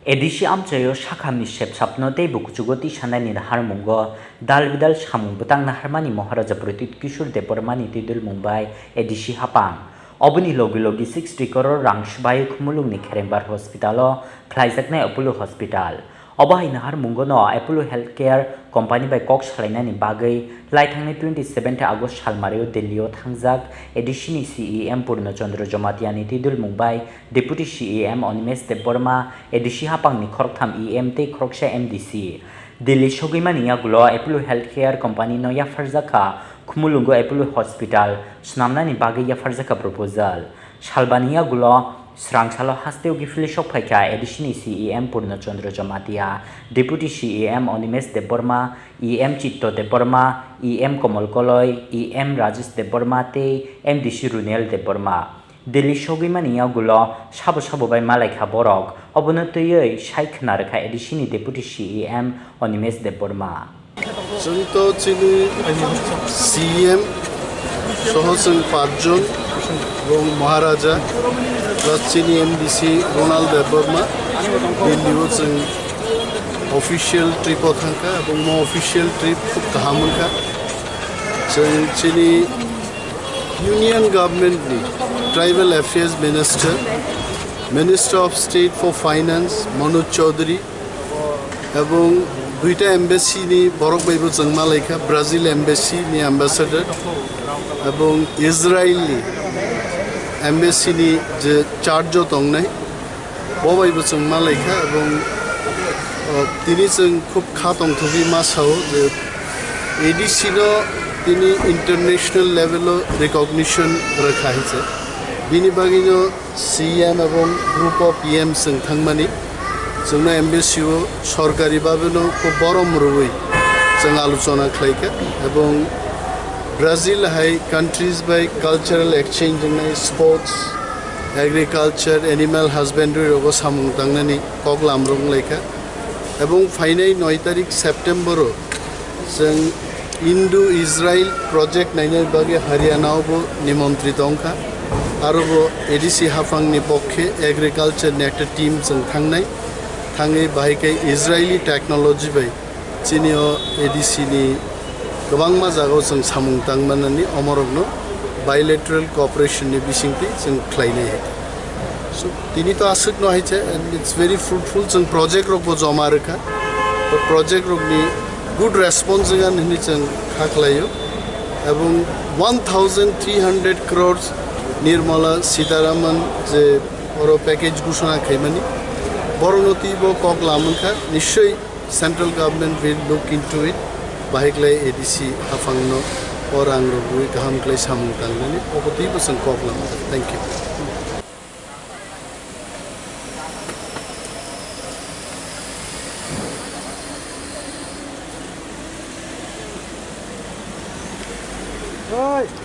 ADC amchayo shakhamni shepsapnote bukchugoti shanani harmungo dalbidal shamung butang naharmani Maharaja Pratit Kishore Depormani tidul Mumbai ADC hapang obuni logi 60 crore rang shbai khumulungni Kherengbar hospitalo khlaijaknai Apollo hospital obahai nahar mungono Apollo healthcare company by Cox Halainani bagai laithangni 27 August salmario Delhi thangjak ADC ni CEM Purno Chandra Jomatiani tidul Mumbai Deputy CEM Onimes Deborma ADC hapangni khorktham EM te khroksha MDC Delhi shogimani yagulo Apollo healthcare company no yafarjaka khumulungo Apollo hospital snamnani bagai yafarjaka proposal salbaniya gulo Srangsalo hasteo Kiphilwi Sokphaikha ADC ni CEM Purno Chandra Jomatia Deputy CEM Onimes Deborma EM Chitto Deborma EM Komol Koloi EM Rajesh Deborma te MDC Runel Deborma Delhi shogimani yagulo sabo bai malaikha borok obonotoi shaikna rekha ADC ni Deputy CEM Onimes Deborma Junto chini CEM sohosung pajon এবং মহারাজা রাজচিনি MDC Ronald Debbarma দিল্লিও जों official ট্রিপও थांखा এবং মো official trip খুব गाहामखा जों चिनि union গভর্নমেন্টনি tribal affairs minister of state for finance Manoj Chowdhury এবং দুইটা এমবেসিনি বরক বাইবো जों মালাইখা ব্রাজিল এমবেসিনি অ্যাম্বাসেডর এবং ইসরায়েলি एम्बेसिनि जे चार्ज दंनाय बबायबो जों मालायखा এবং তিনি जों খুব খাতং থবি মাসাও যে এডিসি नो তিনি ইন্টারন্যাশনাল লেভেলও রিকগনিশন রাখা হয়েছে বিনি বাগিনো সিএম এবং গ্রুপ অফ পিএম जों थांमानि जोंना एम्बेसिও সরকারি ভাবেনো খুব বড় মরুই जों আলোচনা খাইকা এবং Brazil hai countries by cultural exchange and sports, agriculture, animal husbandry rogo samung tangnani koglam rong leika. Ebong finai 9 tarik September जों Indo-Israel project nainai bage Haryana bo nimantrit ongkha aro bo ADC hafang ni pokhe agriculture ni ekta team जों thangai bahai Israeli technology bai chinio ADC ni गोबां मा जागाव जों सामुं तांमाननि अमरगनो bilateral cooperation नि बिसिंति जों ख्लायनाय सो तिनि तो आसक न हाइचे एंड इट्स वेरी फ्रुटफुल जों प्रोजेक्ट रकबो जमा रखा तो प्रोजेक्ट रकनि गुड रेस्पॉन्स जों नि जों खाख्लायो एवं 1300 करोड़ निर्मला सीतारामन जे ओरो पैकेज घोषणा खायमानि बरनति बो ककलामनखा निश्चय central government will look into it बाइकलाई एडीसी हाफांनो और आंग्रोबुई गाहामक्लाई सामुं तांनानै पकतिबो जों ककलाम थैंक यू